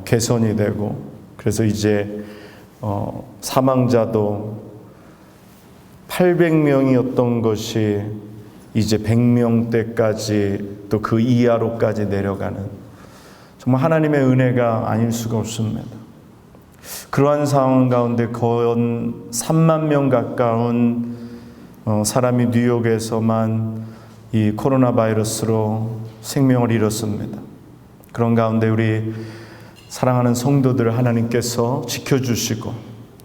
개선이 되고, 그래서 이제 사망자도 800명이었던 것이 이제 100명대까지 또 그 이하로까지 내려가는, 정말 하나님의 은혜가 아닐 수가 없습니다. 그러한 상황 가운데 거의 3만 명 가까운 사람이 뉴욕에서만 이 코로나 바이러스로 생명을 잃었습니다. 그런 가운데 우리 사랑하는 성도들을 하나님께서 지켜주시고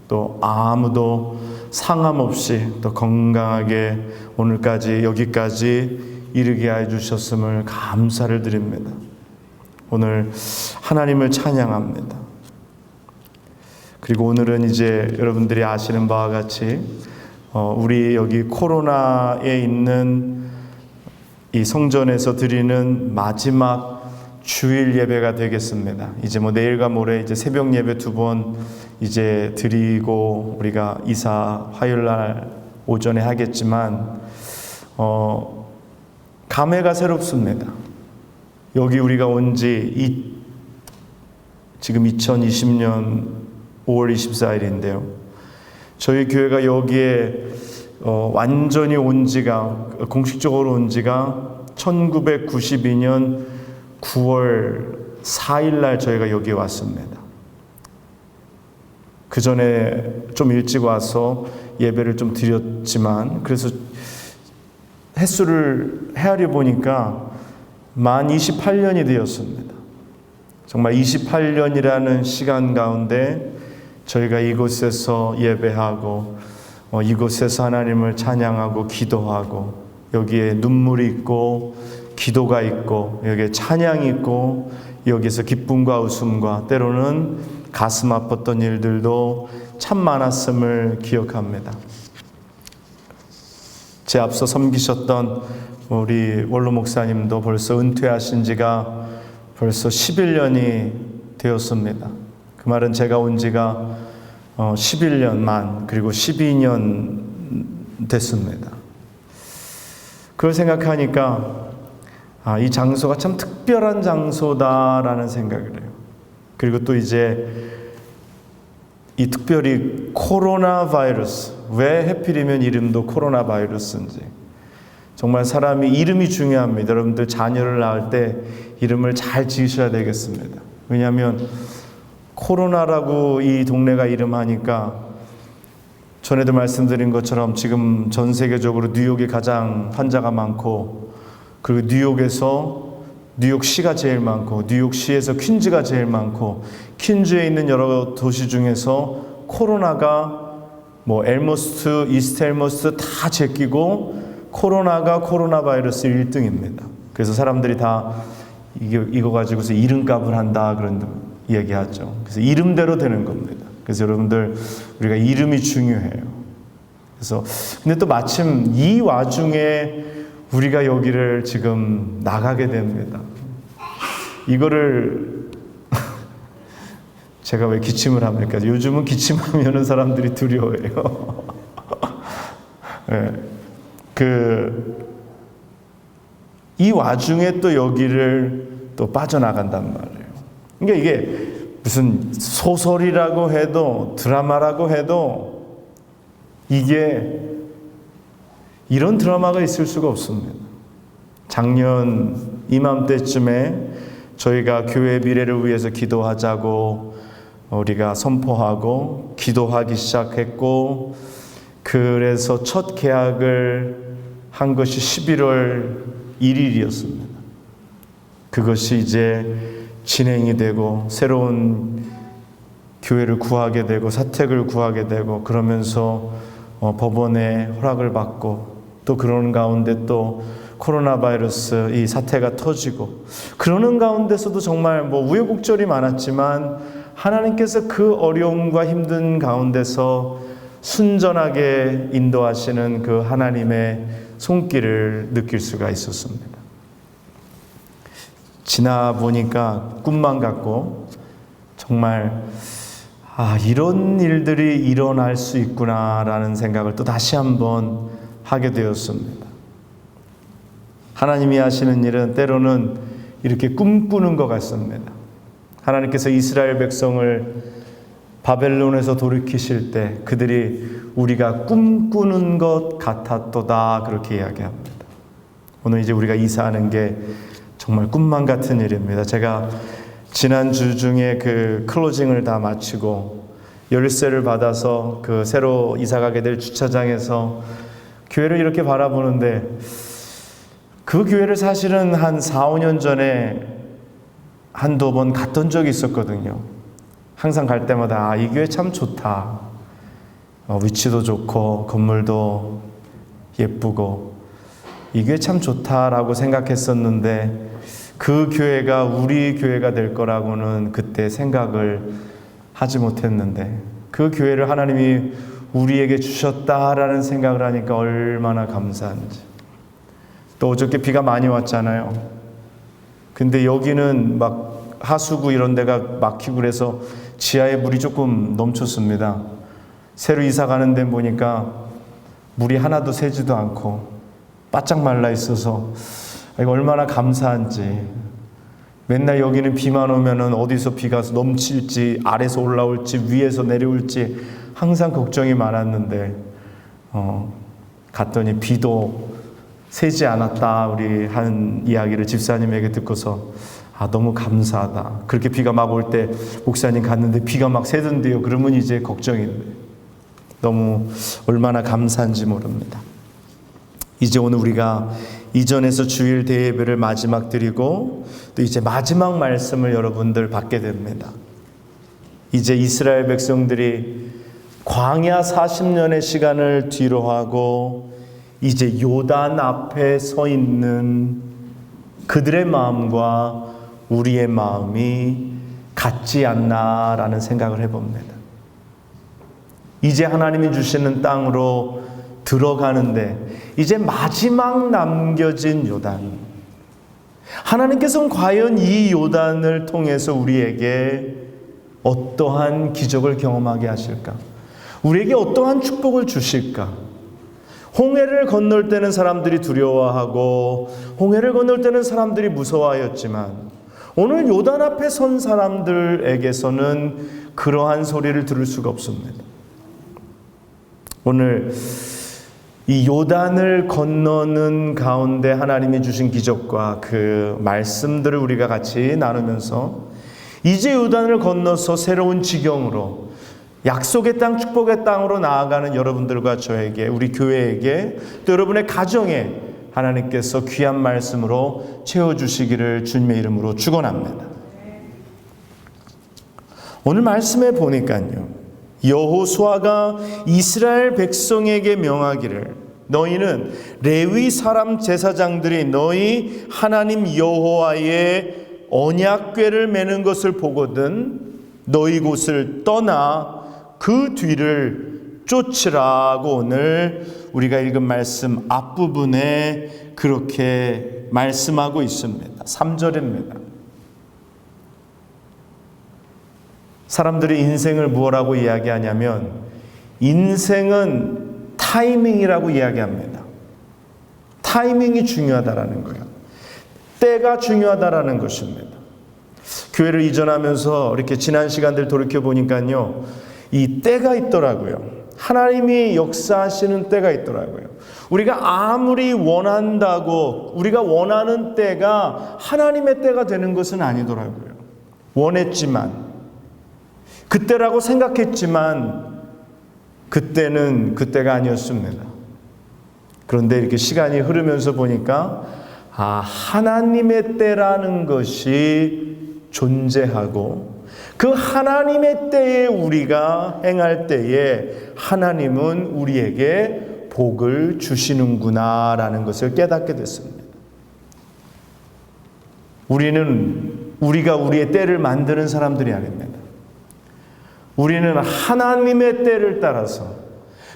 또 아무도 상함 없이 또 건강하게 오늘까지 여기까지 이르게 해주셨음을 감사를 드립니다. 오늘 하나님을 찬양합니다. 그리고 오늘은 이제 여러분들이 아시는 바와 같이 우리 여기 코로나에 있는 이 성전에서 드리는 마지막 주일 예배가 되겠습니다. 이제 내일과 모레 이제 새벽 예배 2번 이제 드리고 우리가 이사 화요일 날 오전에 하겠지만 감회가 새롭습니다. 여기 우리가 온 지 지금 2020년 5월 24일인데요. 저희 교회가 여기에 완전히 온 지가, 공식적으로 온 지가 1992년 9월 4일 날 저희가 여기에 왔습니다. 그 전에 좀 일찍 와서 예배를 좀 드렸지만, 그래서 횟수를 헤아려 보니까 만 28년이 되었습니다. 정말 28년이라는 시간 가운데 저희가 이곳에서 예배하고 이곳에서 하나님을 찬양하고 기도하고, 여기에 눈물이 있고 기도가 있고 여기에 찬양이 있고 여기에서 기쁨과 웃음과 때로는 가슴 아팠던 일들도 참 많았음을 기억합니다. 제 앞서 섬기셨던 우리 원로 목사님도 벌써 은퇴하신 지가 벌써 11년이 되었습니다. 그 말은 제가 온 지가 11년 만, 그리고 12년 됐습니다. 그걸 생각하니까 이 장소가 참 특별한 장소다라는 생각을 해요. 그리고 또 이제 이 특별히 코로나 바이러스, 왜 하필이면 이름도 코로나 바이러스인지, 정말 사람이 이름이 중요합니다. 여러분들 자녀를 낳을 때 이름을 잘 지으셔야 되겠습니다. 왜냐하면 코로나라고 이 동네가 이름하니까, 전에도 말씀드린 것처럼 지금 전 세계적으로 뉴욕이 가장 환자가 많고, 그리고 뉴욕에서 뉴욕시가 제일 많고, 뉴욕시에서 퀸즈가 제일 많고, 퀸즈에 있는 여러 도시 중에서 코로나가 엘머스트, 이스트 엘머스트 다 제끼고 코로나가 코로나 바이러스 1등입니다. 그래서 사람들이 다 이거 가지고서 이름값을 한다 그런 얘기하죠. 그래서 이름대로 되는 겁니다. 그래서 여러분들, 우리가 이름이 중요해요. 그래서 근데 또 마침 이 와중에 우리가 여기를 지금 나가게 됩니다. 이거를 제가 왜 기침을 합니까? 요즘은 기침하면은 사람들이 두려워해요. 네. 이 와중에 또 여기를 또 빠져나간단 말이에요. 그러니까 이게 무슨 소설이라고 해도 드라마라고 해도 이게 이런 드라마가 있을 수가 없습니다. 작년 이맘때쯤에 저희가 교회 미래를 위해서 기도하자고 우리가 선포하고 기도하기 시작했고, 그래서 첫 계약을 한 것이 11월 1일이었습니다. 그것이 이제 진행이 되고 새로운 교회를 구하게 되고 사택을 구하게 되고, 그러면서 법원의 허락을 받고, 또 그러는 가운데 또 코로나 바이러스 이 사태가 터지고, 그러는 가운데서도 정말 우여곡절이 많았지만 하나님께서 그 어려움과 힘든 가운데서 순전하게 인도하시는 그 하나님의 손길을 느낄 수가 있었습니다. 지나 보니까 꿈만 같고, 정말 이런 일들이 일어날 수 있구나라는 생각을 또 다시 한번 하게 되었습니다. 하나님이 하시는 일은 때로는 이렇게 꿈꾸는 것 같습니다. 하나님께서 이스라엘 백성을 바벨론에서 돌이키실 때 그들이 우리가 꿈꾸는 것 같았도다 그렇게 이야기합니다. 오늘 이제 우리가 이사하는 게 정말 꿈만 같은 일입니다. 제가 지난주 중에 그 클로징을 다 마치고 열쇠를 받아서 그 새로 이사가게 될 주차장에서 교회를 이렇게 바라보는데 그 교회를 사실은 한 4, 5년 전에 한두 번 갔던 적이 있었거든요. 항상 갈 때마다 이 교회 참 좋다. 위치도 좋고 건물도 예쁘고 이 교회 참 좋다라고 생각했었는데 그 교회가 우리 교회가 될 거라고는 그때 생각을 하지 못했는데 그 교회를 하나님이 우리에게 주셨다라는 생각을 하니까 얼마나 감사한지. 또 어저께 비가 많이 왔잖아요. 근데 여기는 막 하수구 이런 데가 막히고 그래서 지하에 물이 조금 넘쳤습니다. 새로 이사 가는 데 보니까 물이 하나도 새지도 않고 바짝 말라 있어서 이거 얼마나 감사한지. 맨날 여기는 비만 오면은 어디서 비가 넘칠지, 아래서 올라올지, 위에서 내려올지 항상 걱정이 많았는데 갔더니 비도 새지 않았다 우리 한 이야기를 집사님에게 듣고서 너무 감사하다. 그렇게 비가 막 올 때 목사님 갔는데 비가 막 새던데요. 그러면 이제 걱정인데 너무 얼마나 감사한지 모릅니다. 이제 오늘 우리가 이전에서 주일 대예배를 마지막 드리고 또 이제 마지막 말씀을 여러분들 받게 됩니다. 이제 이스라엘 백성들이 광야 40년의 시간을 뒤로 하고 이제 요단 앞에 서 있는 그들의 마음과 우리의 마음이 같지 않나라는 생각을 해봅니다. 이제 하나님이 주시는 땅으로 들어가는데 이제 마지막 남겨진 요단. 하나님께서는 과연 이 요단을 통해서 우리에게 어떠한 기적을 경험하게 하실까? 우리에게 어떠한 축복을 주실까? 홍해를 건널 때는 사람들이 두려워하고 홍해를 건널 때는 사람들이 무서워하였지만 오늘 요단 앞에 선 사람들에게서는 그러한 소리를 들을 수가 없습니다. 오늘 이 요단을 건너는 가운데 하나님이 주신 기적과 그 말씀들을 우리가 같이 나누면서 이제 요단을 건너서 새로운 지경으로 약속의 땅, 축복의 땅으로 나아가는 여러분들과 저에게, 우리 교회에게, 또 여러분의 가정에 하나님께서 귀한 말씀으로 채워주시기를 주님의 이름으로 축원합니다. 오늘 말씀에 보니까요, 여호수아가 이스라엘 백성에게 명하기를 너희는 레위 사람 제사장들이 너희 하나님 여호와의 언약궤를 메는 것을 보거든 너희 곳을 떠나 그 뒤를 쫓으라고 오늘 우리가 읽은 말씀 앞부분에 그렇게 말씀하고 있습니다. 3절입니다. 사람들이 인생을 무엇라고 이야기하냐면 인생은 타이밍이라고 이야기합니다. 타이밍이 중요하다라는 거예요. 때가 중요하다라는 것입니다. 교회를 이전하면서 이렇게 지난 시간들 돌이켜보니까요, 이 때가 있더라고요. 하나님이 역사하시는 때가 있더라고요. 우리가 아무리 원한다고 우리가 원하는 때가 하나님의 때가 되는 것은 아니더라고요. 원했지만 그때라고 생각했지만 그때는 그때가 아니었습니다. 그런데 이렇게 시간이 흐르면서 보니까 하나님의 때라는 것이 존재하고 그 하나님의 때에 우리가 행할 때에 하나님은 우리에게 복을 주시는구나라는 것을 깨닫게 됐습니다. 우리가 우리의 때를 만드는 사람들이 아닙니다. 우리는 하나님의 때를 따라서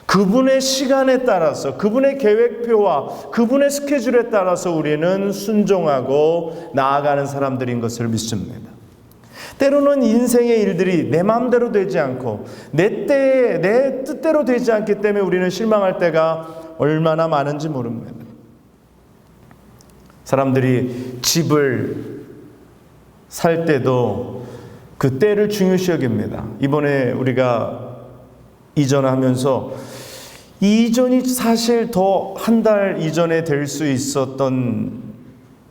그분의 시간에 따라서 그분의 계획표와 그분의 스케줄에 따라서 우리는 순종하고 나아가는 사람들인 것을 믿습니다. 때로는 인생의 일들이 내 마음대로 되지 않고 내 때에 내 뜻대로 되지 않기 때문에 우리는 실망할 때가 얼마나 많은지 모릅니다. 사람들이 집을 살 때도 그 때를 중요시 여깁니다. 이번에 우리가 이전하면서 이전이 사실 더 한 달 이전에 될 수 있었던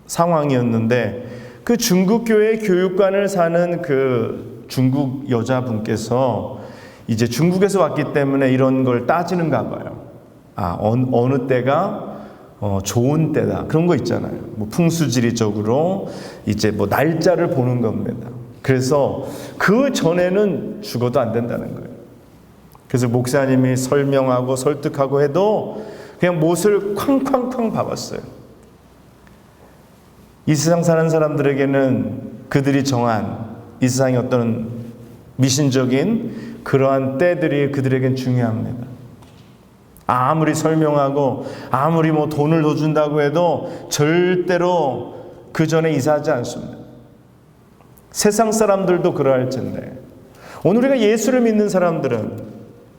상황이었는데 그 중국 교회 교육관을 사는 그 중국 여자분께서 이제 중국에서 왔기 때문에 이런 걸 따지는가 봐요. 어느 때가 좋은 때다. 그런 거 있잖아요. 뭐 풍수지리적으로 이제 뭐 날짜를 보는 겁니다. 그래서 그 전에는 죽어도 안 된다는 거예요. 그래서 목사님이 설명하고 설득하고 해도 그냥 못을 쾅쾅쾅 박았어요. 이 세상 사는 사람들에게는 그들이 정한 이 세상의 어떤 미신적인 그러한 때들이 그들에겐 중요합니다. 아무리 설명하고 아무리 뭐 돈을 더 준다고 해도 절대로 그 전에 이사하지 않습니다. 세상 사람들도 그러할 텐데 오늘 우리가 예수를 믿는 사람들은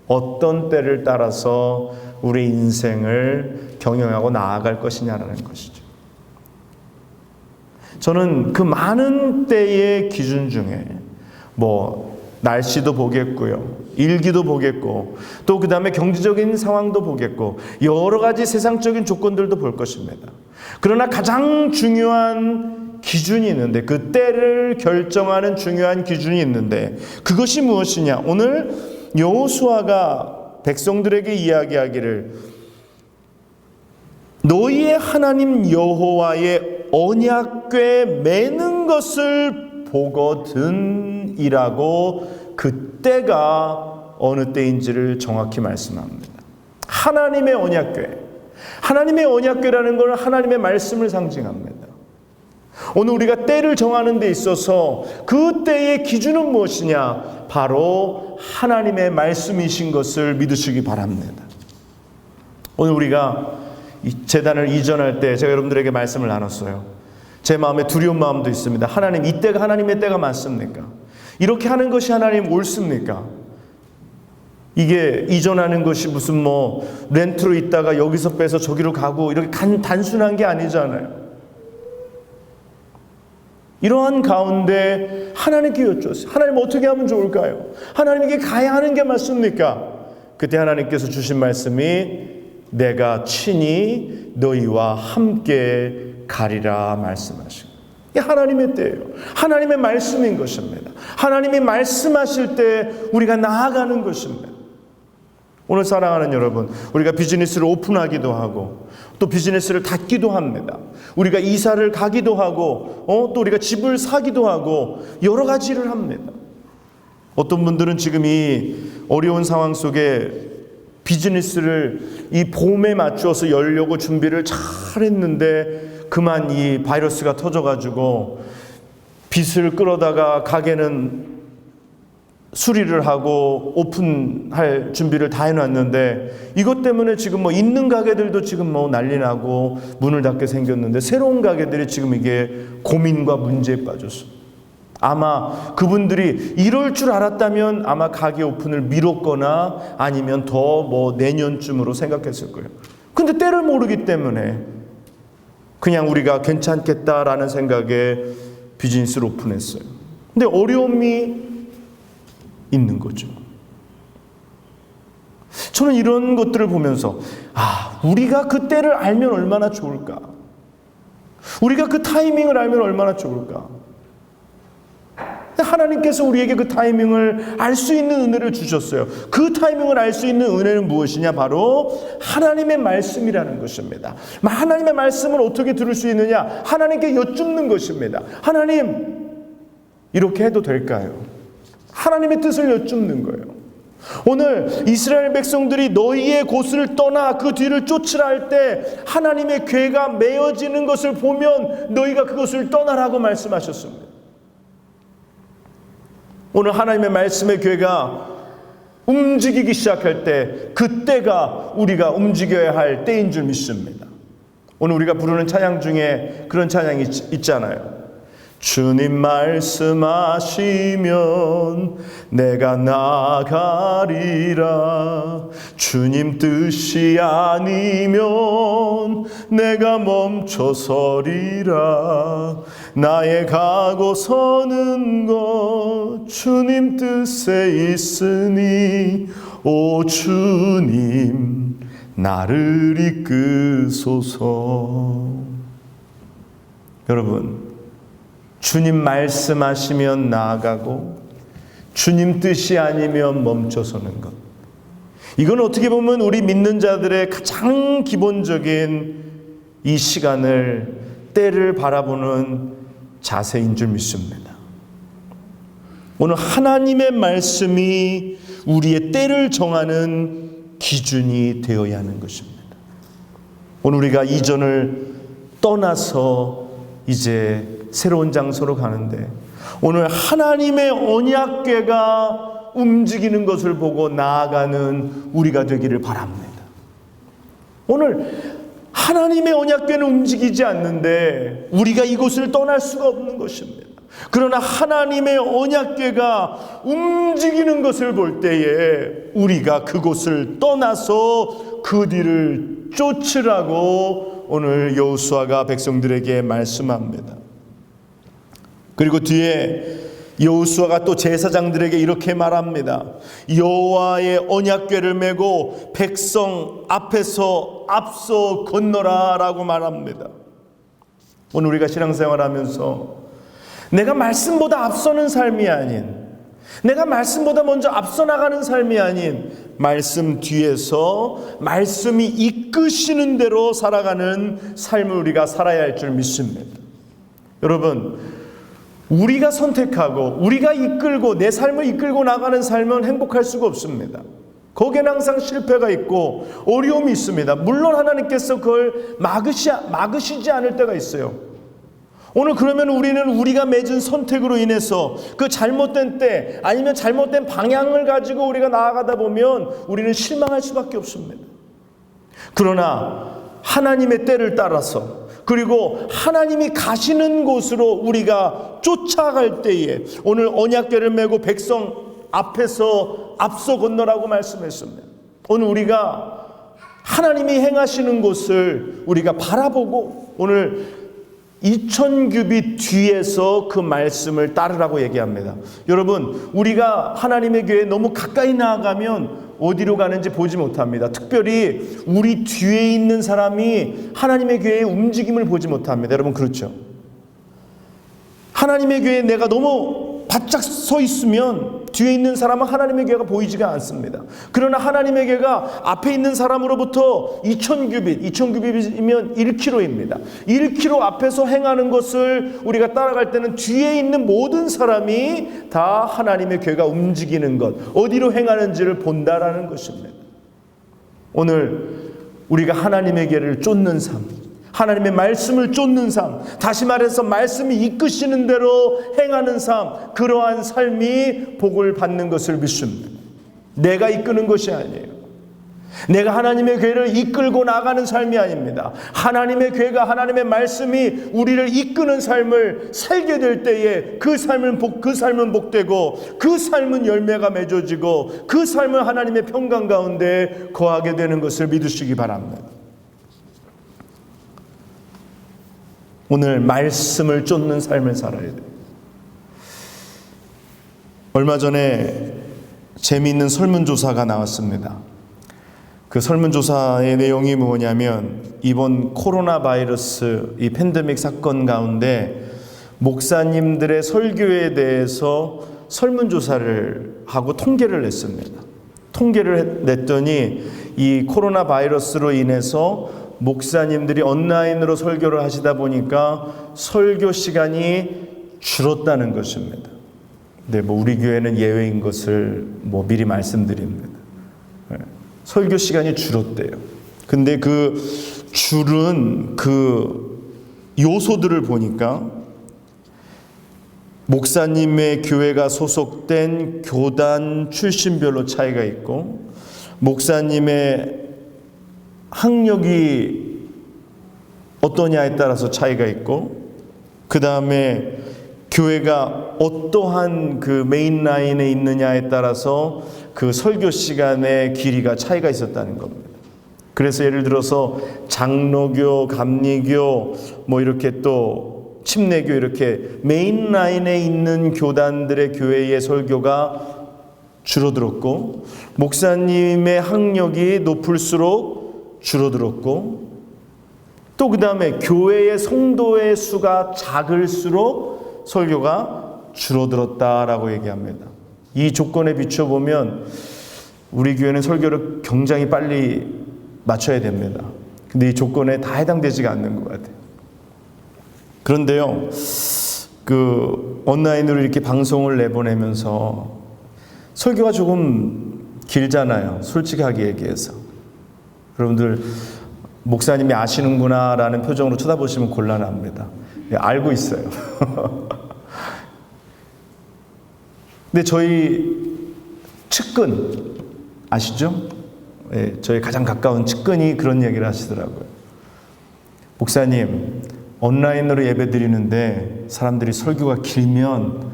어떤 때를 따라서 우리 인생을 경영하고 나아갈 것이냐라는 것이죠. 저는 그 많은 때의 기준 중에 뭐 날씨도 보겠고요, 일기도 보겠고, 또 그 다음에 경제적인 상황도 보겠고, 여러 가지 세상적인 조건들도 볼 것입니다. 그러나 가장 중요한 기준이 있는데, 그 때를 결정하는 중요한 기준이 있는데, 그것이 무엇이냐? 오늘 여호수아가 백성들에게 이야기하기를 너희의 하나님 여호와의 언약궤에 매는 것을 보거든 이라고 그때가 어느 때인지를 정확히 말씀합니다. 하나님의 언약궤, 하나님의 언약궤라는 것은 하나님의 말씀을 상징합니다. 오늘 우리가 때를 정하는 데 있어서 그 때의 기준은 무엇이냐? 바로 하나님의 말씀이신 것을 믿으시기 바랍니다. 오늘 우리가 제단을 이전할 때 제가 여러분들에게 말씀을 나눴어요. 제 마음에 두려운 마음도 있습니다. 하나님, 이때가 하나님의 때가 맞습니까? 이렇게 하는 것이 하나님 옳습니까? 이게 이전하는 것이 무슨 뭐 렌트로 있다가 여기서 빼서 저기로 가고 이렇게 단순한 게 아니잖아요. 이러한 가운데 하나님께 여쭈었어요. 하나님 어떻게 하면 좋을까요? 하나님에게 가야 하는 게 맞습니까? 그때 하나님께서 주신 말씀이 내가 친히 너희와 함께 가리라 말씀하시고, 이게 하나님의 때예요. 하나님의 말씀인 것입니다. 하나님이 말씀하실 때 우리가 나아가는 것입니다. 오늘 사랑하는 여러분, 우리가 비즈니스를 오픈하기도 하고 또 비즈니스를 닫기도 합니다. 우리가 이사를 가기도 하고 또 우리가 집을 사기도 하고 여러 가지 일을 합니다. 어떤 분들은 지금 이 어려운 상황 속에 비즈니스를 이 봄에 맞춰서 열려고 준비를 잘 했는데 그만 이 바이러스가 터져가지고 빚을 끌어다가 가게는 수리를 하고 오픈할 준비를 다 해놨는데 이것 때문에 지금 뭐 있는 가게들도 지금 뭐 난리 나고 문을 닫게 생겼는데 새로운 가게들이 지금 이게 고민과 문제에 빠졌습니다. 아마 그분들이 이럴 줄 알았다면 아마 가게 오픈을 미뤘거나 아니면 더 뭐 내년쯤으로 생각했을 거예요. 근데 때를 모르기 때문에 그냥 우리가 괜찮겠다라는 생각에 비즈니스를 오픈했어요. 근데 어려움이 있는 거죠. 저는 이런 것들을 보면서 우리가 그 때를 알면 얼마나 좋을까? 우리가 그 타이밍을 알면 얼마나 좋을까? 하나님께서 우리에게 그 타이밍을 알 수 있는 은혜를 주셨어요. 그 타이밍을 알 수 있는 은혜는 무엇이냐? 바로 하나님의 말씀이라는 것입니다. 하나님의 말씀을 어떻게 들을 수 있느냐? 하나님께 여쭙는 것입니다. 하나님, 이렇게 해도 될까요? 하나님의 뜻을 여쭙는 거예요. 오늘 이스라엘 백성들이 너희의 곳을 떠나 그 뒤를 쫓으라 할 때 하나님의 궤가 메어지는 것을 보면 너희가 그것을 떠나라고 말씀하셨습니다. 오늘 하나님의 말씀의 궤가 움직이기 시작할 때 그때가 우리가 움직여야 할 때인 줄 믿습니다. 오늘 우리가 부르는 찬양 중에 그런 찬양이 있잖아요. 주님 말씀하시면 내가 나가리라. 주님 뜻이 아니면 내가 멈춰서리라. 나의 가고 서는 것 주님 뜻에 있으니 오 주님 나를 이끄소서. 여러분, 주님 말씀하시면 나아가고 주님 뜻이 아니면 멈춰서는 것, 이건 어떻게 보면 우리 믿는 자들의 가장 기본적인 이 시간을, 때를 바라보는 자세인 줄 믿습니다. 오늘 하나님의 말씀이 우리의 때를 정하는 기준이 되어야 하는 것입니다. 오늘 우리가 이전을 떠나서 이제 새로운 장소로 가는데, 오늘 하나님의 언약궤가 움직이는 것을 보고 나아가는 우리가 되기를 바랍니다. 오늘 하나님의 언약궤는 움직이지 않는데 우리가 이곳을 떠날 수가 없는 것입니다. 그러나 하나님의 언약궤가 움직이는 것을 볼 때에 우리가 그곳을 떠나서 그 뒤를 쫓으라고 오늘 여호수아가 백성들에게 말씀합니다. 그리고 뒤에 여호수아가 또 제사장들에게 이렇게 말합니다. 여호와의 언약궤를 메고 백성 앞에서 앞서 건너라 라고 말합니다. 오늘 우리가 신앙생활하면서 내가 말씀보다 앞서는 삶이 아닌, 내가 말씀보다 먼저 앞서 나가는 삶이 아닌, 말씀 뒤에서 말씀이 이끄시는 대로 살아가는 삶을 우리가 살아야 할 줄 믿습니다. 여러분, 우리가 선택하고 우리가 이끌고 내 삶을 이끌고 나가는 삶은 행복할 수가 없습니다. 거기에는 항상 실패가 있고 어려움이 있습니다. 물론 하나님께서 그걸 막으시지 않을 때가 있어요. 오늘 그러면 우리는 우리가 맺은 선택으로 인해서 그 잘못된 때, 아니면 잘못된 방향을 가지고 우리가 나아가다 보면 우리는 실망할 수밖에 없습니다. 그러나 하나님의 때를 따라서, 그리고 하나님이 가시는 곳으로 우리가 쫓아갈 때에 오늘 언약궤를 메고 백성 앞에서 앞서 건너라고 말씀했습니다. 오늘 우리가 하나님이 행하시는 곳을 우리가 바라보고 오늘 2000규빗 뒤에서 그 말씀을 따르라고 얘기합니다. 여러분, 우리가 하나님의 교회에 너무 가까이 나아가면 어디로 가는지 보지 못합니다. 특별히 우리 뒤에 있는 사람이 하나님의 교회의 움직임을 보지 못합니다. 여러분, 그렇죠? 하나님의 교회에 내가 너무 바짝 서 있으면 뒤에 있는 사람은 하나님의 교회가 보이지가 않습니다. 그러나 하나님의 교회가 앞에 있는 사람으로부터 2000규빗이면 1km입니다. 1km 앞에서 행하는 것을 우리가 따라갈 때는 뒤에 있는 모든 사람이 다 하나님의 교회가 움직이는 것, 어디로 행하는지를 본다라는 것입니다. 오늘 우리가 하나님의 교회를 쫓는 삶, 하나님의 말씀을 쫓는 삶, 다시 말해서 말씀이 이끄시는 대로 행하는 삶, 그러한 삶이 복을 받는 것을 믿습니다. 내가 이끄는 것이 아니에요. 내가 하나님의 교회를 이끌고 나가는 삶이 아닙니다. 하나님의 교회가, 하나님의 말씀이 우리를 이끄는 삶을 살게 될 때에 그 삶은 복되고 그 삶은 열매가 맺어지고 그 삶은 하나님의 평강 가운데 거하게 되는 것을 믿으시기 바랍니다. 오늘 말씀을 쫓는 삶을 살아야 돼요. 얼마 전에 재미있는 설문조사가 나왔습니다. 그 설문조사의 내용이 뭐냐면, 이번 코로나 바이러스 이 팬데믹 사건 가운데 목사님들의 설교에 대해서 설문조사를 하고 통계를 냈습니다. 통계를 냈더니 이 코로나 바이러스로 인해서 목사님들이 온라인으로 설교를 하시다 보니까 설교 시간이 줄었다는 것입니다. 네, 우리 교회는 예외인 것을 미리 말씀드립니다. 설교 시간이 줄었대요. 근데 그 줄은 그 요소들을 보니까 목사님의 교회가 소속된 교단 출신별로 차이가 있고, 목사님의 학력이 어떠냐에 따라서 차이가 있고, 그 다음에 교회가 어떠한 그 메인 라인에 있느냐에 따라서 그 설교 시간의 길이가 차이가 있었다는 겁니다. 그래서 예를 들어서 장로교, 감리교, 이렇게 또 침례교 이렇게 메인 라인에 있는 교단들의 교회의 설교가 줄어들었고, 목사님의 학력이 높을수록 줄어들었고, 또 그 다음에 교회의 성도의 수가 작을수록 설교가 줄어들었다라고 얘기합니다. 이 조건에 비춰보면 우리 교회는 설교를 굉장히 빨리 맞춰야 됩니다. 근데 이 조건에 다 해당되지가 않는 것 같아요. 그런데요, 온라인으로 이렇게 방송을 내보내면서 설교가 조금 길잖아요. 솔직하게 얘기해서. 여러분들 목사님이 아시는구나 라는 표정으로 쳐다보시면 곤란합니다. 알고 있어요. 근데 저희 측근 아시죠? 네, 저희 가장 가까운 측근이 그런 얘기를 하시더라고요. 목사님, 온라인으로 예배 드리는데 사람들이 설교가 길면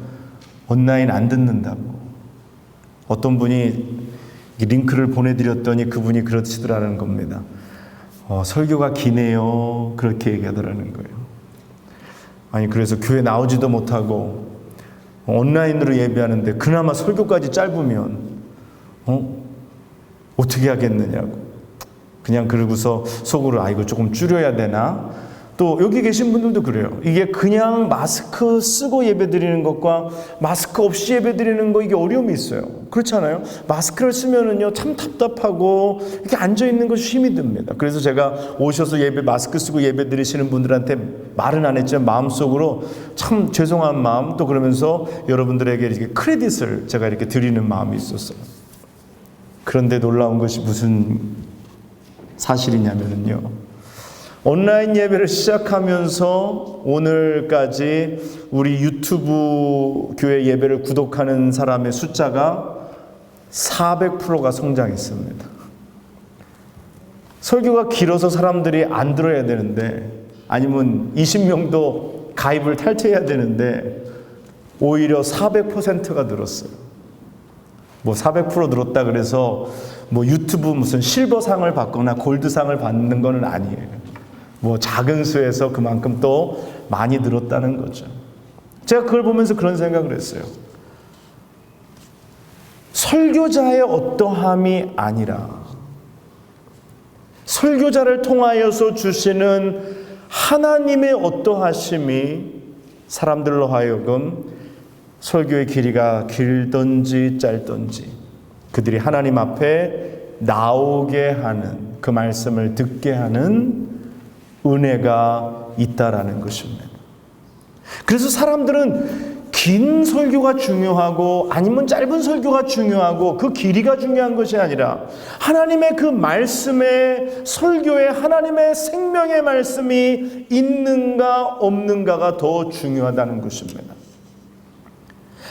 온라인 안 듣는다고. 어떤 분이 링크를 보내드렸더니 그분이 그러시더라는 겁니다. 설교가 기네요. 그렇게 얘기하더라는 거예요. 아니, 그래서 교회 나오지도 못하고 온라인으로 예배하는데 그나마 설교까지 짧으면 어떻게 하겠느냐고. 그냥 그러고서 속으로 이거 조금 줄여야 되나? 또 여기 계신 분들도 그래요. 이게 그냥 마스크 쓰고 예배 드리는 것과 마스크 없이 예배 드리는 거, 이게 어려움이 있어요. 그렇잖아요. 마스크를 쓰면은요 참 답답하고 이렇게 앉아 있는 것이 힘이 듭니다. 그래서 제가 오셔서 마스크 쓰고 예배 드리시는 분들한테 말은 안 했지만 마음속으로 참 죄송한 마음, 또 그러면서 여러분들에게 이렇게 크레딧을 제가 이렇게 드리는 마음이 있었어요. 그런데 놀라운 것이 무슨 사실이냐면요, 온라인 예배를 시작하면서 오늘까지 우리 유튜브 교회 예배를 구독하는 사람의 숫자가 400%가 성장했습니다. 설교가 길어서 사람들이 안 들어야 되는데, 아니면 20명도 가입을 탈퇴해야 되는데 오히려 400%가 늘었어요. 400% 늘었다 그래서 유튜브 무슨 실버상을 받거나 골드상을 받는 건 아니에요. 작은 수에서 그만큼 또 많이 늘었다는 거죠. 제가 그걸 보면서 그런 생각을 했어요. 설교자의 어떠함이 아니라 설교자를 통하여서 주시는 하나님의 어떠하심이 사람들로 하여금 설교의 길이가 길든지 짧든지 그들이 하나님 앞에 나오게 하는, 그 말씀을 듣게 하는 은혜가 있다라는 것입니다. 그래서 사람들은 긴 설교가 중요하고 아니면 짧은 설교가 중요하고 그 길이가 중요한 것이 아니라 하나님의 그 말씀에, 설교에 하나님의 생명의 말씀이 있는가 없는가가 더 중요하다는 것입니다.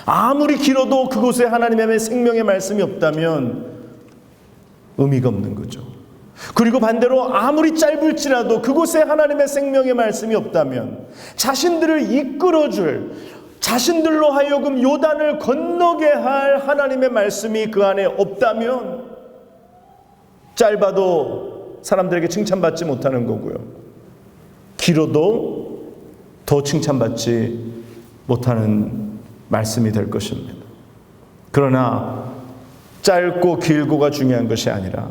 아무리 길어도 그곳에 하나님의 생명의 말씀이 없다면 의미가 없는 거죠. 그리고 반대로 아무리 짧을지라도 그곳에 하나님의 생명의 말씀이 없다면, 자신들을 이끌어줄, 자신들로 하여금 요단을 건너게 할 하나님의 말씀이 그 안에 없다면 짧아도 사람들에게 칭찬받지 못하는 거고요, 길어도 더 칭찬받지 못하는 말씀이 될 것입니다. 그러나 짧고 길고가 중요한 것이 아니라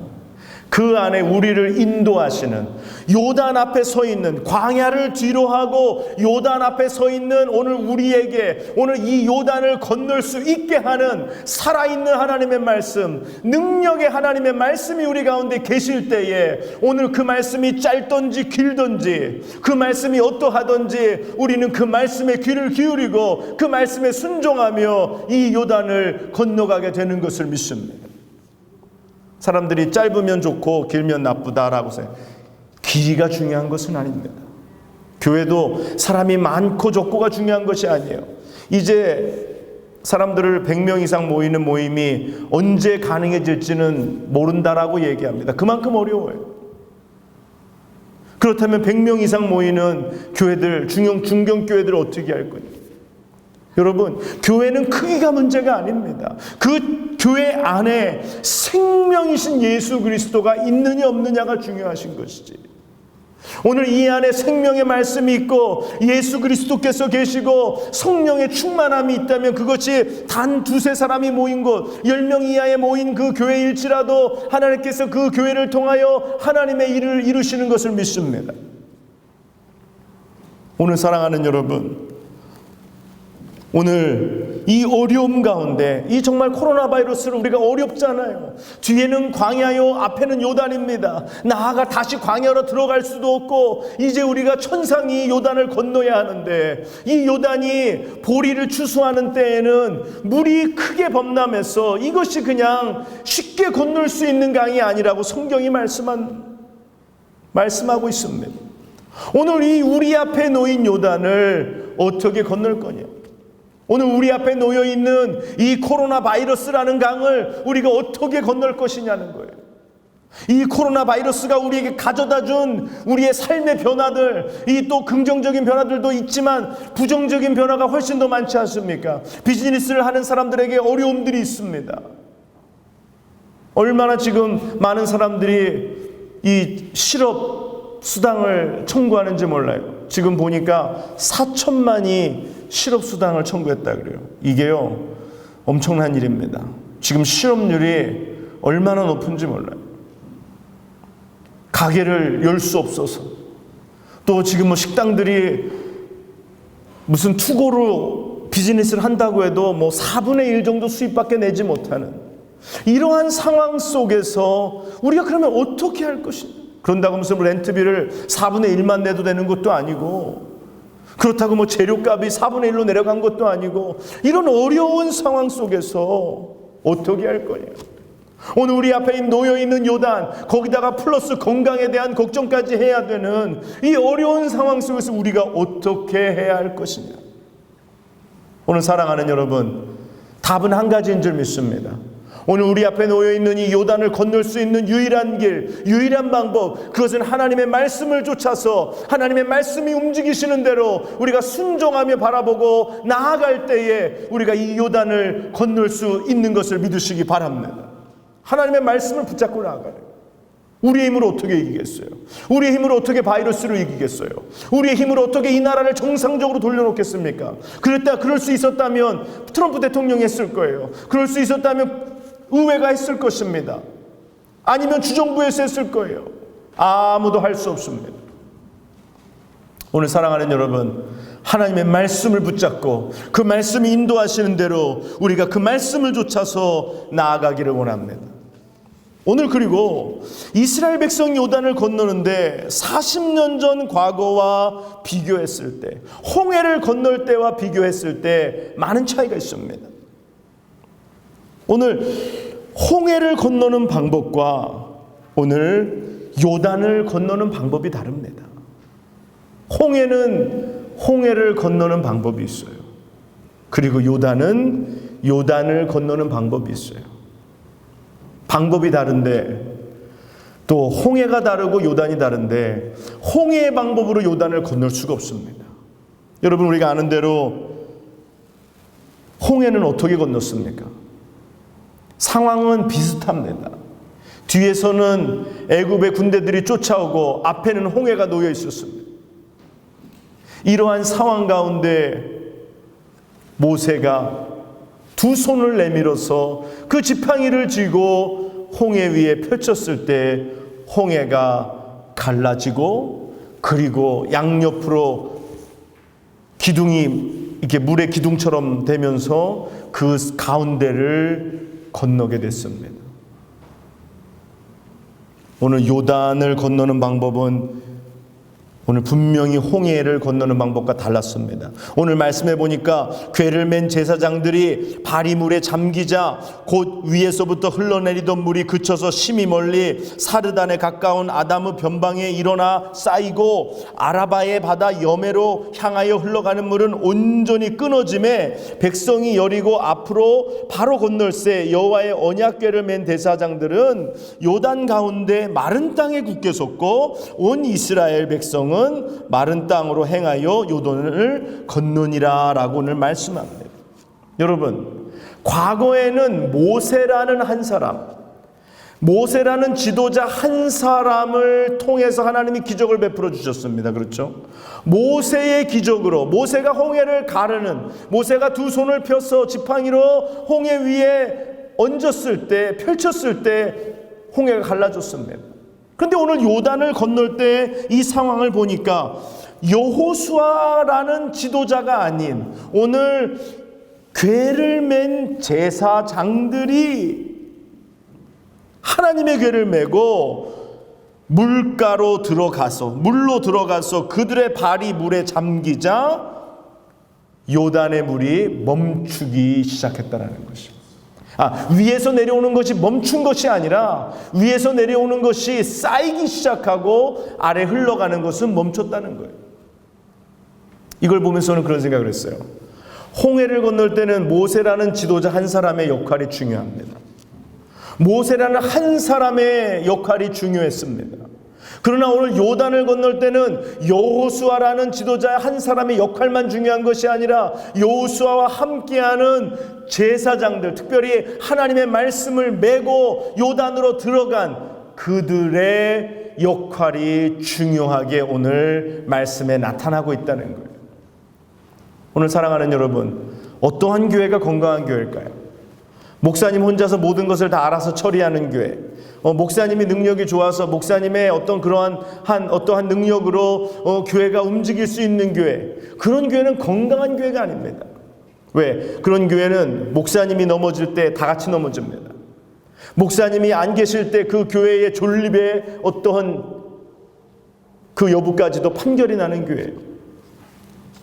그 안에 우리를 인도하시는, 요단 앞에 서 있는, 광야를 뒤로 하고 요단 앞에 서 있는 오늘 우리에게 오늘 이 요단을 건널 수 있게 하는 살아있는 하나님의 말씀, 능력의 하나님의 말씀이 우리 가운데 계실 때에 오늘 그 말씀이 짧든지 길든지, 그 말씀이 어떠하든지 우리는 그 말씀에 귀를 기울이고 그 말씀에 순종하며 이 요단을 건너가게 되는 것을 믿습니다. 사람들이 짧으면 좋고 길면 나쁘다라고 생각해요. 길이가 중요한 것은 아닙니다. 교회도 사람이 많고 적고가 중요한 것이 아니에요. 이제 사람들을 100명 이상 모이는 모임이 언제 가능해질지는 모른다라고 얘기합니다. 그만큼 어려워요. 그렇다면 100명 이상 모이는 교회들, 중경교회들 어떻게 할 거예요? 여러분, 교회는 크기가 문제가 아닙니다. 그 교회 안에 생명이신 예수 그리스도가 있느냐 없느냐가 중요하신 것이지. 오늘 이 안에 생명의 말씀이 있고 예수 그리스도께서 계시고 성령의 충만함이 있다면 그것이 단 두세 사람이 모인 곳, 10명 이하에 모인 그 교회일지라도 하나님께서 그 교회를 통하여 하나님의 일을 이루시는 것을 믿습니다. 오늘 사랑하는 여러분, 오늘 이 어려움 가운데, 이 정말 코로나 바이러스를 우리가 어렵잖아요. 뒤에는 광야요, 앞에는 요단입니다. 나아가 다시 광야로 들어갈 수도 없고 이제 우리가 천상이 요단을 건너야 하는데, 이 요단이 보리를 추수하는 때에는 물이 크게 범람해서 이것이 그냥 쉽게 건널 수 있는 강이 아니라고 성경이 말씀하고 있습니다. 오늘 이 우리 앞에 놓인 요단을 어떻게 건널 거냐? 오늘 우리 앞에 놓여있는 이 코로나 바이러스라는 강을 우리가 어떻게 건널 것이냐는 거예요. 이 코로나 바이러스가 우리에게 가져다준 우리의 삶의 변화들, 이 또 긍정적인 변화들도 있지만 부정적인 변화가 훨씬 더 많지 않습니까? 비즈니스를 하는 사람들에게 어려움들이 있습니다. 얼마나 지금 많은 사람들이 이 실업 수당을 청구하는지 몰라요. 지금 보니까 4천만이 실업수당을 청구했다 그래요. 이게요, 엄청난 일입니다. 지금 실업률이 얼마나 높은지 몰라요. 가게를 열 수 없어서, 또 지금 뭐 식당들이 무슨 투고로 비즈니스를 한다고 해도 뭐 4분의 1 정도 수입밖에 내지 못하는 이러한 상황 속에서 우리가 그러면 어떻게 할 것이냐? 그런다고 무슨 렌트비를 4분의 1만 내도 되는 것도 아니고, 그렇다고 뭐 재료값이 4분의 1로 내려간 것도 아니고, 이런 어려운 상황 속에서 어떻게 할 거냐? 오늘 우리 앞에 놓여있는 요단, 거기다가 플러스 건강에 대한 걱정까지 해야 되는 이 어려운 상황 속에서 우리가 어떻게 해야 할 것이냐? 오늘 사랑하는 여러분, 답은 한 가지인 줄 믿습니다. 오늘 우리 앞에 놓여있는 이 요단을 건널 수 있는 유일한 길, 유일한 방법, 그것은 하나님의 말씀을 쫓아서 하나님의 말씀이 움직이시는 대로 우리가 순종하며 바라보고 나아갈 때에 우리가 이 요단을 건널 수 있는 것을 믿으시기 바랍니다. 하나님의 말씀을 붙잡고 나아가요. 우리의 힘으로 어떻게 이기겠어요? 우리의 힘으로 어떻게 바이러스를 이기겠어요? 우리의 힘으로 어떻게 이 나라를 정상적으로 돌려놓겠습니까? 그럴 수 있었다면 트럼프 대통령이 했을 거예요. 그럴 수 있었다면 의회가 했을 것입니다. 아니면 주정부에서 했을 거예요. 아무도 할 수 없습니다. 오늘 사랑하는 여러분, 하나님의 말씀을 붙잡고 그 말씀이 인도하시는 대로 우리가 그 말씀을 쫓아서 나아가기를 원합니다. 오늘 그리고 이스라엘 백성 요단을 건너는데 40년 전 과거와 비교했을 때, 홍해를 건널 때와 비교했을 때 많은 차이가 있습니다. 오늘 홍해를 건너는 방법과 오늘 요단을 건너는 방법이 다릅니다. 홍해는 홍해를 건너는 방법이 있어요. 그리고 요단은 요단을 건너는 방법이 있어요. 방법이 다른데, 또 홍해가 다르고 요단이 다른데 홍해의 방법으로 요단을 건널 수가 없습니다. 여러분, 우리가 아는 대로 홍해는 어떻게 건넜습니까? 상황은 비슷합니다. 뒤에서는 애굽의 군대들이 쫓아오고 앞에는 홍해가 놓여 있었습니다. 이러한 상황 가운데 모세가 두 손을 내밀어서 그 지팡이를 쥐고 홍해 위에 펼쳤을 때 홍해가 갈라지고, 그리고 양옆으로 기둥이 이렇게 물의 기둥처럼 되면서 그 가운데를 건너게 됐습니다. 오늘 요단을 건너는 방법은 오늘 분명히 홍해를 건너는 방법과 달랐습니다. 오늘 말씀해 보니까 궤를 맨 제사장들이 발이 물에 잠기자 곧 위에서부터 흘러내리던 물이 그쳐서 심히 멀리 사르단에 가까운 아담의 변방에 일어나 쌓이고, 아라바의 바다 여매로 향하여 흘러가는 물은 온전히 끊어짐에 백성이 여리고 앞으로 바로 건널새 여호와의 언약궤를 맨 제사장들은 요단 가운데 마른 땅에 굳게 섰고 온 이스라엘 백성은 마른 땅으로 행하여 요단을 건너니라 라고 오늘 말씀합니다. 여러분, 과거에는 모세라는 한 사람, 모세라는 지도자 한 사람을 통해서 하나님이 기적을 베풀어 주셨습니다. 그렇죠? 모세의 기적으로, 모세가 홍해를 가르는, 모세가 두 손을 펴서 지팡이로 홍해 위에 얹었을 때, 펼쳤을 때 홍해가 갈라졌습니다. 그런데 오늘 요단을 건널 때 이 상황을 보니까 여호수아라는 지도자가 아닌 오늘 궤를 맨 제사장들이 하나님의 궤를 메고 물로 들어가서 그들의 발이 물에 잠기자 요단의 물이 멈추기 시작했다는 것입니다. 위에서 내려오는 것이 멈춘 것이 아니라 위에서 내려오는 것이 쌓이기 시작하고 아래 흘러가는 것은 멈췄다는 거예요. 이걸 보면서는 그런 생각을 했어요. 홍해를 건널 때는 모세라는 지도자 한 사람의 역할이 중요합니다. 모세라는 한 사람의 역할이 중요했습니다. 그러나 오늘 요단을 건널 때는 여호수아라는 지도자 한 사람의 역할만 중요한 것이 아니라 여호수아와 함께하는 제사장들, 특별히 하나님의 말씀을 메고 요단으로 들어간 그들의 역할이 중요하게 오늘 말씀에 나타나고 있다는 거예요. 오늘 사랑하는 여러분, 어떠한 교회가 건강한 교회일까요? 목사님 혼자서 모든 것을 다 알아서 처리하는 교회, 목사님이 능력이 좋아서 목사님의 어떠한 능력으로 교회가 움직일 수 있는 교회, 그런 교회는 건강한 교회가 아닙니다. 왜? 그런 교회는 목사님이 넘어질 때 다 같이 넘어집니다. 목사님이 안 계실 때 그 교회의 존립에 어떠한 그 여부까지도 판결이 나는 교회예요.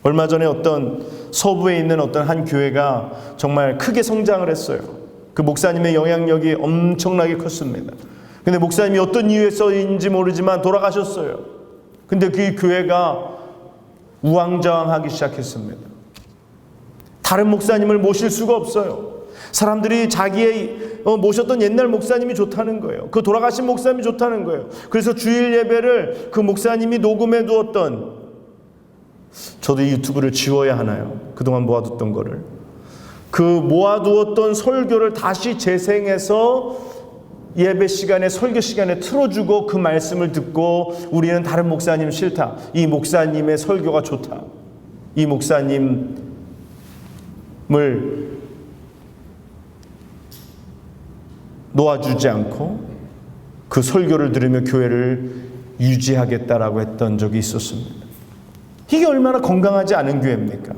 얼마 전에 어떤 서부에 있는 어떤 한 교회가 정말 크게 성장을 했어요. 그 목사님의 영향력이 엄청나게 컸습니다. 근데 목사님이 어떤 이유에서인지 모르지만 돌아가셨어요. 근데 그 교회가 우왕좌왕하기 시작했습니다. 다른 목사님을 모실 수가 없어요. 사람들이 자기의 모셨던 옛날 목사님이 좋다는 거예요. 그 돌아가신 목사님이 좋다는 거예요. 그래서 주일 예배를 그 목사님이 녹음해 두었던, 저도 이 유튜브를 지워야 하나요? 그동안 모아뒀던 거를. 그 모아두었던 설교를 다시 재생해서 예배 시간에, 설교 시간에 틀어주고 그 말씀을 듣고 우리는 다른 목사님 싫다. 이 목사님의 설교가 좋다. 이 목사님을 놓아주지 않고 그 설교를 들으며 교회를 유지하겠다라고 했던 적이 있었습니다. 이게 얼마나 건강하지 않은 교회입니까?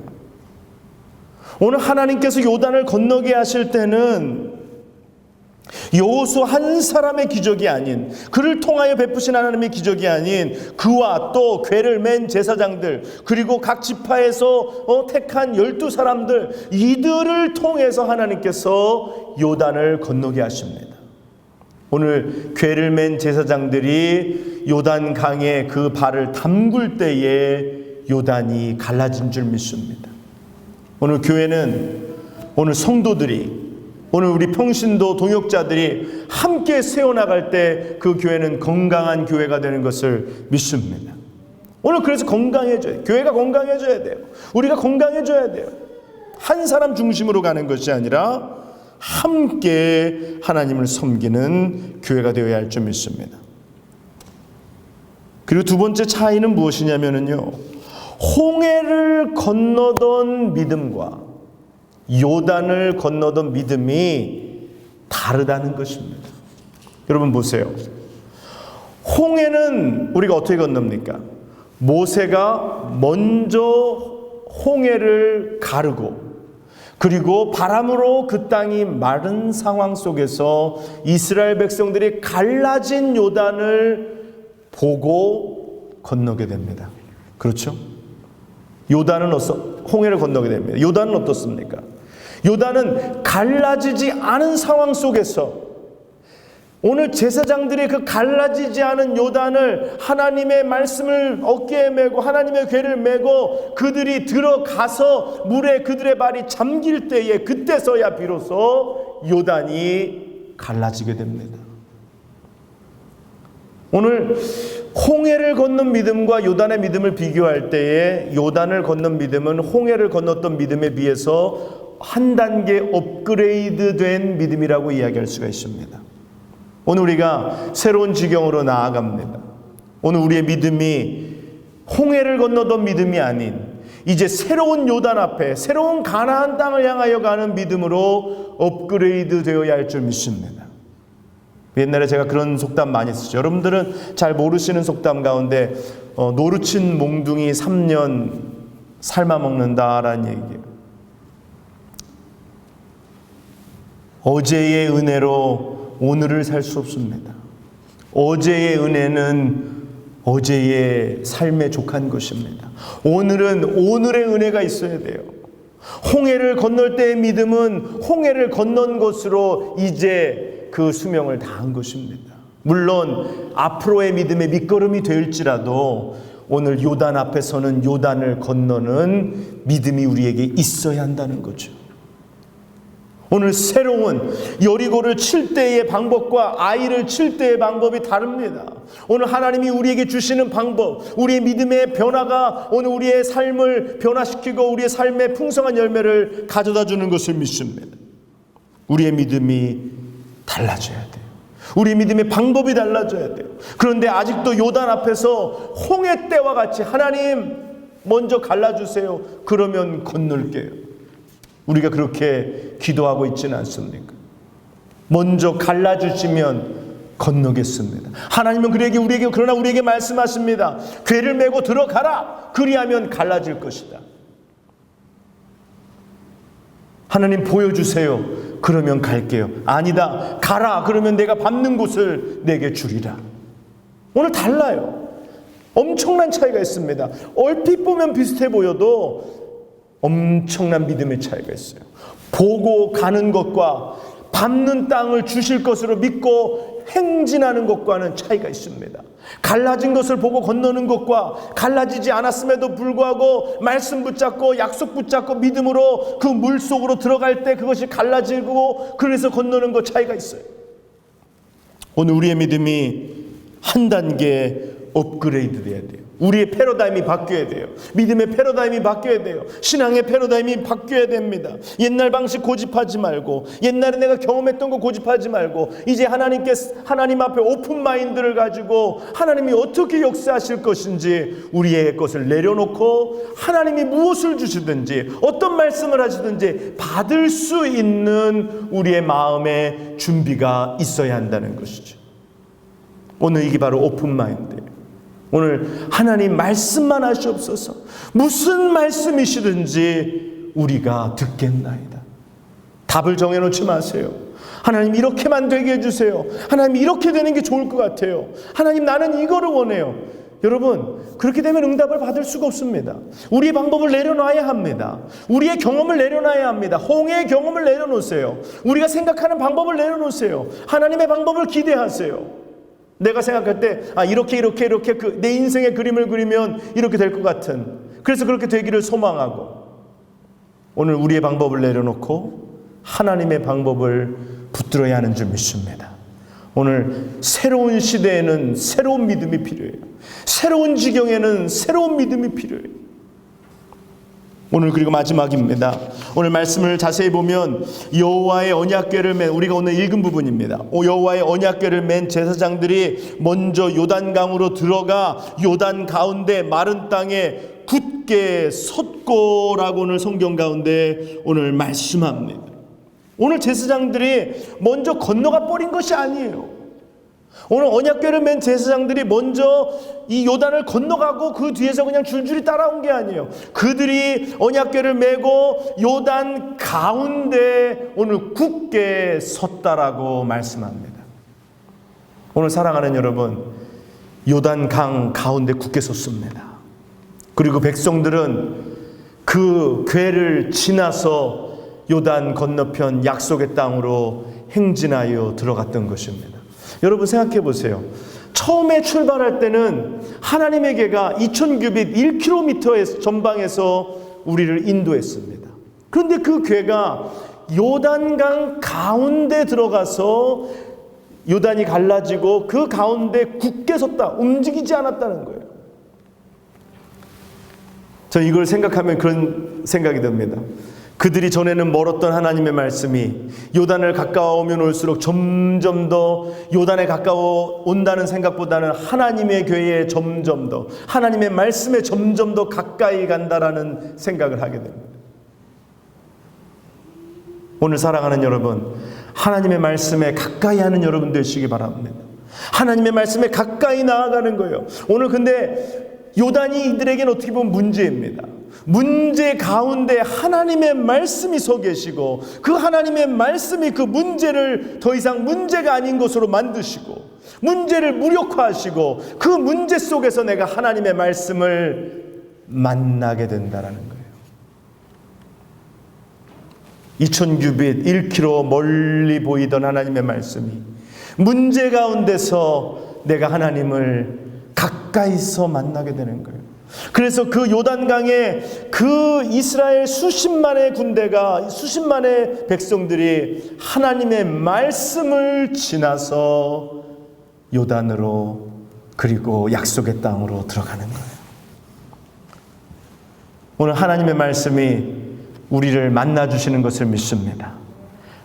오늘 하나님께서 요단을 건너게 하실 때는 여호수 한 사람의 기적이 아닌, 그를 통하여 베푸신 하나님의 기적이 아닌 그와 또 궤를 맨 제사장들, 그리고 각 지파에서 택한 12사람들, 이들을 통해서 하나님께서 요단을 건너게 하십니다. 오늘 궤를 맨 제사장들이 요단 강에 그 발을 담글 때에 요단이 갈라진 줄 믿습니다. 오늘 교회는, 오늘 성도들이, 오늘 우리 평신도 동역자들이 함께 세워나갈 때 그 교회는 건강한 교회가 되는 것을 믿습니다. 오늘 그래서 건강해져야 돼요. 교회가 건강해져야 돼요. 우리가 건강해져야 돼요. 한 사람 중심으로 가는 것이 아니라 함께 하나님을 섬기는 교회가 되어야 할 줄 믿습니다. 그리고 두 번째 차이는 무엇이냐면요, 홍해를 건너던 믿음과 요단을 건너던 믿음이 다르다는 것입니다. 여러분 보세요. 홍해는 우리가 어떻게 건넙니까? 모세가 먼저 홍해를 가르고, 그리고 바람으로 그 땅이 마른 상황 속에서 이스라엘 백성들이 갈라진 요단을 보고 건너게 됩니다. 그렇죠? 홍해를 건너게 됩니다. 요단은 어떻습니까? 요단은 갈라지지 않은 상황 속에서 오늘 제사장들이 그 갈라지지 않은 요단을 하나님의 말씀을 어깨에 메고 하나님의 궤를 메고 그들이 들어가서 물에 그들의 발이 잠길 때에, 그때서야 비로소 요단이 갈라지게 됩니다. 오늘 홍해를 건넌 믿음과 요단의 믿음을 비교할 때에 요단을 건넌 믿음은 홍해를 건넜던 믿음에 비해서 한 단계 업그레이드 된 믿음이라고 이야기할 수가 있습니다. 오늘 우리가 새로운 지경으로 나아갑니다. 오늘 우리의 믿음이 홍해를 건너던 믿음이 아닌 이제 새로운 요단 앞에 새로운 가나안 땅을 향하여 가는 믿음으로 업그레이드 되어야 할 줄 믿습니다. 옛날에 제가 그런 속담 많이 쓰죠. 여러분들은 잘 모르시는 속담 가운데 노루친 몽둥이 3년 삶아 먹는다라는 얘기예요. 어제의 은혜로 오늘을 살 수 없습니다. 어제의 은혜는 어제의 삶에 족한 것입니다. 오늘은 오늘의 은혜가 있어야 돼요. 홍해를 건널 때의 믿음은 홍해를 건넌 것으로 이제 그 수명을 다한 것입니다. 물론 앞으로의 믿음의 밑거름이 될지라도 오늘 요단 앞에서는 요단을 건너는 믿음이 우리에게 있어야 한다는 거죠. 오늘 새로운 여리고를 칠 때의 방법과 아이를 칠 때의 방법이 다릅니다. 오늘 하나님이 우리에게 주시는 방법, 우리의 믿음의 변화가 오늘 우리의 삶을 변화시키고 우리의 삶의 풍성한 열매를 가져다 주는 것을 믿습니다. 우리의 믿음이 달라져야 돼요. 우리의 믿음의 방법이 달라져야 돼요. 그런데 아직도 요단 앞에서 홍해 때와 같이 하나님 먼저 갈라주세요. 그러면 건널게요. 우리가 그렇게 기도하고 있지는 않습니까? 먼저 갈라주시면 건너겠습니다. 하나님은 우리에게 그러나 우리에게 말씀하십니다. 궤를 메고 들어가라. 그리하면 갈라질 것이다. 하나님 보여주세요. 그러면 갈게요. 아니다. 가라. 그러면 내가 밟는 곳을 내게 주리라. 오늘 달라요. 엄청난 차이가 있습니다. 얼핏 보면 비슷해 보여도 엄청난 믿음의 차이가 있어요. 보고 가는 것과 밟는 땅을 주실 것으로 믿고 행진하는 것과는 차이가 있습니다. 갈라진 것을 보고 건너는 것과 갈라지지 않았음에도 불구하고 말씀 붙잡고 약속 붙잡고 믿음으로 그 물속으로 들어갈 때 그것이 갈라지고 그래서 건너는 것 차이가 있어요. 오늘 우리의 믿음이 한 단계 업그레이드 돼야 돼요. 우리의 패러다임이 바뀌어야 돼요. 믿음의 패러다임이 바뀌어야 돼요. 신앙의 패러다임이 바뀌어야 됩니다. 옛날 방식 고집하지 말고, 옛날에 내가 경험했던 거 고집하지 말고, 이제 하나님 앞에 오픈 마인드를 가지고 하나님이 어떻게 역사하실 것인지 우리의 것을 내려놓고 하나님이 무엇을 주시든지 어떤 말씀을 하시든지 받을 수 있는 우리의 마음의 준비가 있어야 한다는 것이죠. 오늘 이게 바로 오픈 마인드예요. 오늘 하나님 말씀만 하시옵소서. 무슨 말씀이시든지 우리가 듣겠나이다. 답을 정해놓지 마세요. 하나님 이렇게만 되게 해주세요. 하나님 이렇게 되는 게 좋을 것 같아요. 하나님 나는 이거를 원해요. 여러분 그렇게 되면 응답을 받을 수가 없습니다. 우리의 방법을 내려놔야 합니다. 우리의 경험을 내려놔야 합니다. 홍해의 경험을 내려놓으세요. 우리가 생각하는 방법을 내려놓으세요. 하나님의 방법을 기대하세요. 내가 생각할 때 이렇게 내 인생의 그림을 그리면 이렇게 될 것 같은, 그래서 그렇게 되기를 소망하고, 오늘 우리의 방법을 내려놓고 하나님의 방법을 붙들어야 하는 줄 믿습니다. 오늘 새로운 시대에는 새로운 믿음이 필요해요. 새로운 지경에는 새로운 믿음이 필요해요. 오늘 그리고 마지막입니다. 오늘 말씀을 자세히 보면 여호와의 언약궤를 맨, 우리가 오늘 읽은 부분입니다. 여호와의 언약궤를 맨 제사장들이 먼저 요단강으로 들어가 요단 가운데 마른 땅에 굳게 섰고라고 오늘 성경 가운데 오늘 말씀합니다. 오늘 제사장들이 먼저 건너가 버린 것이 아니에요. 오늘 언약궤를 맨 제사장들이 먼저 이 요단을 건너가고 그 뒤에서 그냥 줄줄이 따라온 게 아니에요. 그들이 언약궤를 메고 요단 가운데 오늘 굳게 섰다라고 말씀합니다. 오늘 사랑하는 여러분, 요단 강 가운데 굳게 섰습니다. 그리고 백성들은 그 궤를 지나서 요단 건너편 약속의 땅으로 행진하여 들어갔던 것입니다. 여러분 생각해 보세요. 처음에 출발할 때는 하나님의 궤가 2000규빗 1km의 전방에서 우리를 인도했습니다. 그런데 그 궤가 요단강 가운데 들어가서 요단이 갈라지고 그 가운데 굳게 섰다, 움직이지 않았다는 거예요. 저 이걸 생각하면 그런 생각이 듭니다. 그들이 전에는 멀었던 하나님의 말씀이 요단을 가까워오면 올수록 점점 더 요단에 가까워 온다는 생각보다는 하나님의 교회에 점점 더, 하나님의 말씀에 점점 더 가까이 간다라는 생각을 하게 됩니다. 오늘 사랑하는 여러분, 하나님의 말씀에 가까이 하는 여러분 되시기 바랍니다. 하나님의 말씀에 가까이 나아가는 거예요. 오늘 근데 요단이 이들에게는 어떻게 보면 문제입니다. 문제 가운데 하나님의 말씀이 서 계시고, 그 하나님의 말씀이 그 문제를 더 이상 문제가 아닌 것으로 만드시고, 문제를 무력화하시고, 그 문제 속에서 내가 하나님의 말씀을 만나게 된다라는 거예요. 2000규빗 1km 멀리 보이던 하나님의 말씀이 문제 가운데서 내가 하나님을 가까이서 만나게 되는 거예요. 그래서 그 요단강에 그 이스라엘 수십만의 군대가, 수십만의 백성들이 하나님의 말씀을 지나서 요단으로, 그리고 약속의 땅으로 들어가는 거예요. 오늘 하나님의 말씀이 우리를 만나주시는 것을 믿습니다.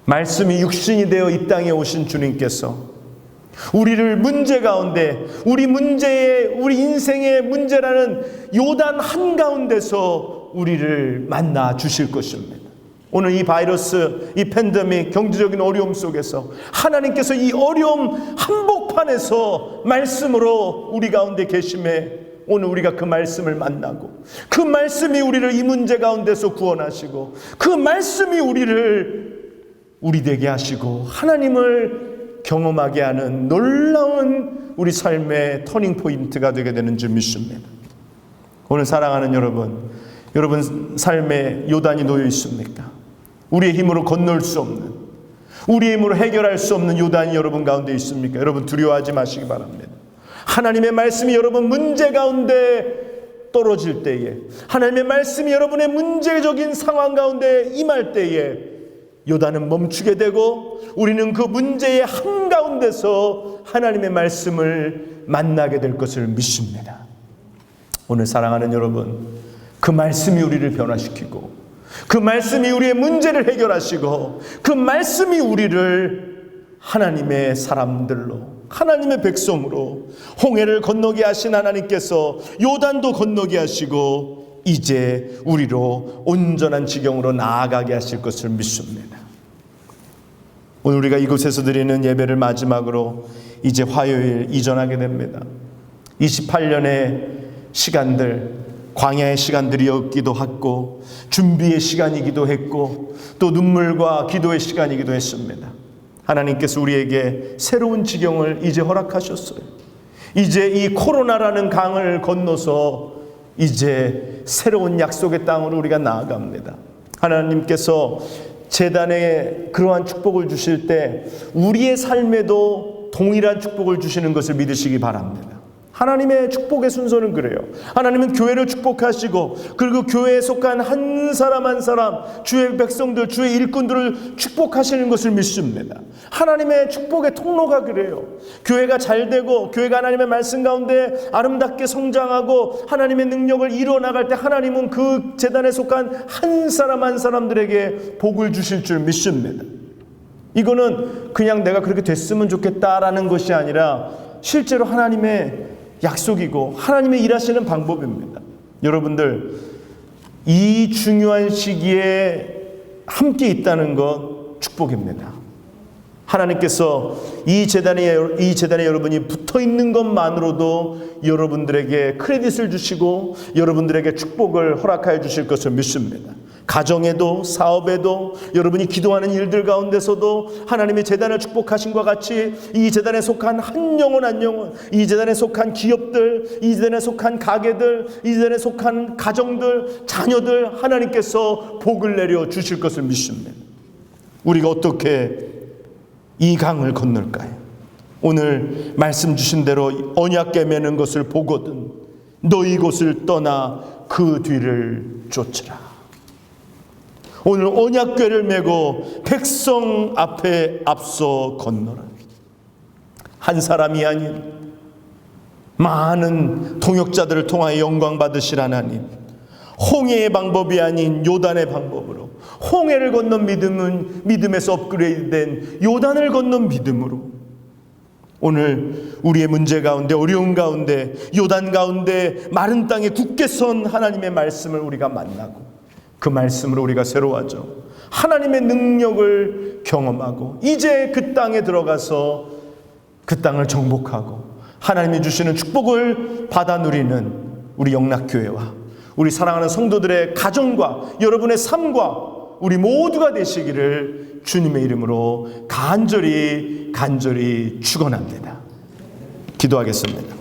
말씀이 육신이 되어 이 땅에 오신 주님께서 우리를 문제 가운데, 우리 인생의 문제라는 요단 한가운데서 우리를 만나 주실 것입니다. 오늘 이 바이러스, 이 팬데믹, 경제적인 어려움 속에서 하나님께서 이 어려움 한복판에서 말씀으로 우리 가운데 계심에, 오늘 우리가 그 말씀을 만나고, 그 말씀이 우리를 이 문제 가운데서 구원하시고, 그 말씀이 우리 되게 하시고 하나님을 경험하게 하는 놀라운 우리 삶의 터닝 포인트가 되게 되는 줄 믿습니다. 오늘 사랑하는 여러분 삶에 요단이 놓여 있습니까? 우리의 힘으로 건널 수 없는, 우리의 힘으로 해결할 수 없는 요단이 여러분 가운데 있습니까? 여러분 두려워하지 마시기 바랍니다. 하나님의 말씀이 여러분 문제 가운데 떨어질 때에, 하나님의 말씀이 여러분의 문제적인 상황 가운데 임할 때에 요단은 멈추게 되고, 우리는 그 문제의 한가운데서 하나님의 말씀을 만나게 될 것을 믿습니다. 오늘 사랑하는 여러분, 그 말씀이 우리를 변화시키고, 그 말씀이 우리의 문제를 해결하시고, 그 말씀이 우리를 하나님의 사람들로, 하나님의 백성으로 홍해를 건너게 하신 하나님께서 요단도 건너게 하시고 이제 우리로 온전한 지경으로 나아가게 하실 것을 믿습니다. 오늘 우리가 이곳에서 드리는 예배를 마지막으로 이제 화요일 이전하게 됩니다. 28년의 시간들, 광야의 시간들이었기도 했고, 준비의 시간이기도 했고, 또 눈물과 기도의 시간이기도 했습니다. 하나님께서 우리에게 새로운 지경을 이제 허락하셨어요. 이제 이 코로나라는 강을 건너서 이제 새로운 약속의 땅으로 우리가 나아갑니다. 하나님께서 제단에 그러한 축복을 주실 때 우리의 삶에도 동일한 축복을 주시는 것을 믿으시기 바랍니다. 하나님의 축복의 순서는 그래요. 하나님은 교회를 축복하시고, 그리고 교회에 속한 한 사람 한 사람, 주의 백성들, 주의 일꾼들을 축복하시는 것을 믿습니다. 하나님의 축복의 통로가 그래요. 교회가 잘 되고, 교회가 하나님의 말씀 가운데 아름답게 성장하고 하나님의 능력을 이루어나갈 때 하나님은 그 제단에 속한 한 사람 한 사람들에게 복을 주실 줄 믿습니다. 이거는 그냥 내가 그렇게 됐으면 좋겠다라는 것이 아니라 실제로 하나님의 약속이고 하나님의 일하시는 방법입니다. 여러분들, 이 중요한 시기에 함께 있다는 것 축복입니다. 하나님께서 이 재단에 여러분이 붙어 있는 것만으로도 여러분들에게 크레딧을 주시고 여러분들에게 축복을 허락하여 주실 것을 믿습니다. 가정에도, 사업에도, 여러분이 기도하는 일들 가운데서도 하나님의 재단을 축복하신 것과 같이 이 재단에 속한 한 영혼 한 영혼, 이 재단에 속한 기업들, 이 재단에 속한 가게들, 이 재단에 속한 가정들, 자녀들, 하나님께서 복을 내려 주실 것을 믿습니다. 우리가 어떻게 이 강을 건널까요? 오늘 말씀 주신 대로 언약궤 매는 것을 보거든 너희 곳을 떠나 그 뒤를 쫓으라. 오늘 언약궤를 메고 백성 앞에 앞서 건너라. 한 사람이 아닌 많은 통역자들을 통하여 영광 받으실 하나님, 홍해의 방법이 아닌 요단의 방법으로, 홍해를 건넌 믿음은 믿음에서 업그레이드된 요단을 건넌 믿음으로 오늘 우리의 문제 가운데, 어려움 가운데, 요단 가운데 마른 땅에 굳게 선 하나님의 말씀을 우리가 만나고 그 말씀으로 우리가 새로워져 하나님의 능력을 경험하고 이제 그 땅에 들어가서 그 땅을 정복하고 하나님이 주시는 축복을 받아 누리는 우리 영락교회와 우리 사랑하는 성도들의 가정과 여러분의 삶과 우리 모두가 되시기를 주님의 이름으로 간절히 축원합니다. 기도하겠습니다.